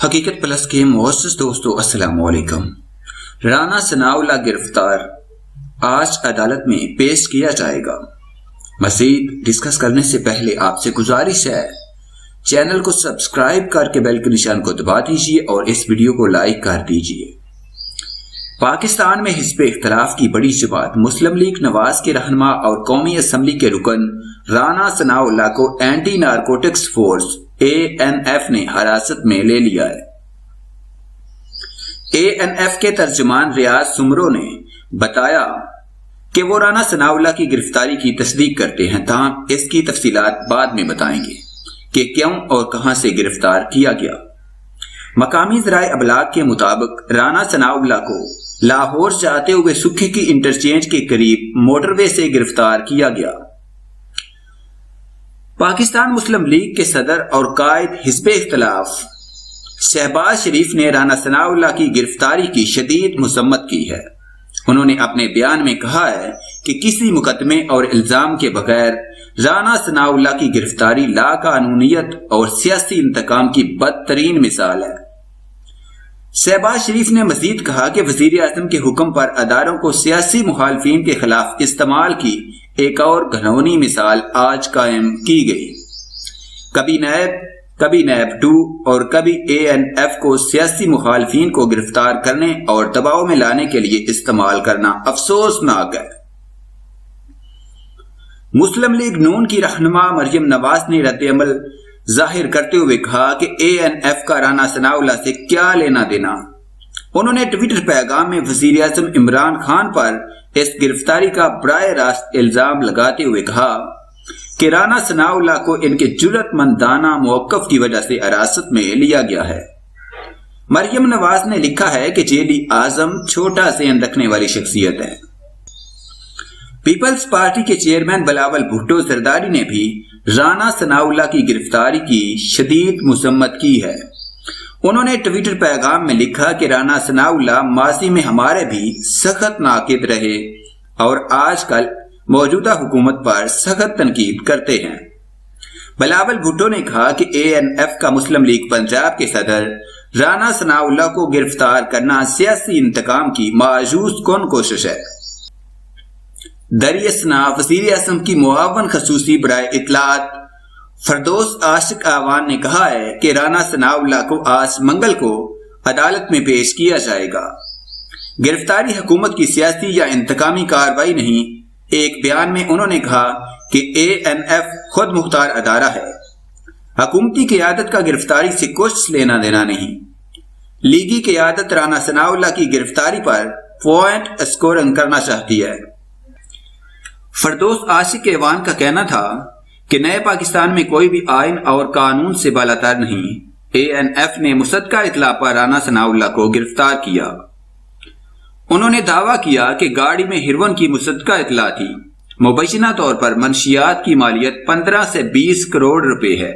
حقیقت پلس کے معزز دوستو السلام علیکم۔ رانا ثناء اللہ گرفتار آج عدالت میں پیش کیا جائے گا۔ مزید ڈسکس کرنے سے پہلے آپ سے گزارش ہے چینل کو سبسکرائب کر کے بیل کے نشان کو دبا دیجیے اور اس ویڈیو کو لائک کر دیجیے۔ پاکستان میں حزب اختلاف کی بڑی جماعت مسلم لیگ نواز کے رہنما اور قومی اسمبلی کے رکن رانا ثناء اللہ کو اینٹی نارکوٹکس فورس ANF نے حراست میں لے لیا ہے۔ ANF کے ترجمان ریاض سمرو نے بتایا کہ وہ رانا ثناء اللہ کی گرفتاری کی تصدیق کرتے ہیں، تاہم اس کی تفصیلات بعد میں بتائیں گے کہ کیوں اور کہاں سے گرفتار کیا گیا۔ مقامی ذرائع ابلاغ کے مطابق رانا ثناء اللہ کو لاہور سے آتے ہوئے سکھے کی انٹرچینج کے قریب موٹر وے سے گرفتار کیا گیا۔ پاکستان مسلم لیگ کے صدر اور قائد حزب اختلاف شہباز شریف نے رانا ثناء اللہ کی گرفتاری کی شدید مذمت کی ہے۔ انہوں نے اپنے بیان میں کہا ہے کہ کسی مقدمے اور الزام کے بغیر رانا ثناء اللہ کی گرفتاری لاقانونیت اور سیاسی انتقام کی بدترین مثال ہے۔ شہباز شریف نے مزید کہا کہ وزیر اعظم کے حکم پر اداروں کو سیاسی مخالفین کے خلاف استعمال کی ایک اور گھنونی مثال آج قائم کی گئی۔ کبھی نیب 2 اور کبھی ANF کو سیاسی مخالفین کو گرفتار کرنے اور دباؤ میں لانے کے لیے استعمال کرنا افسوسناک ہے۔ مسلم لیگ نون کی رہنما مریم نواز نے رد عمل ظاہر کرتے ہوئے کہا کہ ANF کا رانا ثناء اللہ سے کیا لینا دینا۔ انہوں نے ٹویٹر پیغام میں وزیر اعظم عمران خان پر اس گرفتاری کا براہ راست الزام لگاتے ہوئے کہا کہ رانا ثناء اللہ کو ان کے جرأت مندانہ موقف کی وجہ سے حراست میں لیا گیا ہے۔ مریم نواز نے لکھا ہے کہ جیلی اعظم چھوٹا ذہن رکھنے والی شخصیت ہے۔ پیپلز پارٹی کے چیئرمین بلاول بھٹو زرداری نے بھی رانا ثناء اللہ کی گرفتاری کی شدید مذمت کی ہے۔ انہوں نے ٹویٹر پیغام میں لکھا کہ رانا ثناء اللہ ماضی میں ہمارے بھی سخت ناقد رہے اور آج کل موجودہ حکومت پر سخت تنقید کرتے ہیں۔ بلاول بھٹو نے کہا کہ ANF کا مسلم لیگ پنجاب کے صدر رانا ثناء اللہ کو گرفتار کرنا سیاسی انتقام کی ماجوز کن کوشش ہے۔ دریاسنا وزیر اعظم کی معاون خصوصی برائے اطلاعات فردوس عاشق اعوان نے کہا ہے کہ رانا ثناء اللہ کو آج منگل کو عدالت میں پیش کیا جائے گا۔ گرفتاری حکومت کی سیاسی یا انتقامی کارروائی نہیں۔ ایک بیان میں انہوں نے کہا کہ ANF خود مختار ادارہ ہے۔ حکومتی قیادت کا گرفتاری سے کچھ لینا دینا نہیں۔ لیگی قیادت رانا ثناء اللہ کی گرفتاری پر پوائنٹ اسکورنگ کرنا چاہتی ہے۔ فردوس عاشق اعوان کا کہنا تھا کہ نئے پاکستان میں کوئی بھی آئین اور قانون سے بالاتر نہیں۔ ANF نے مصدقہ اطلاع پر رانا ثناء اللہ کو گرفتار کیا۔ انہوں نے دعویٰ کیا کہ گاڑی میں ہیروئن کی مصدقہ اطلاع تھی۔ مبینہ طور پر منشیات کی مالیت 15 سے 20 کروڑ روپے ہے۔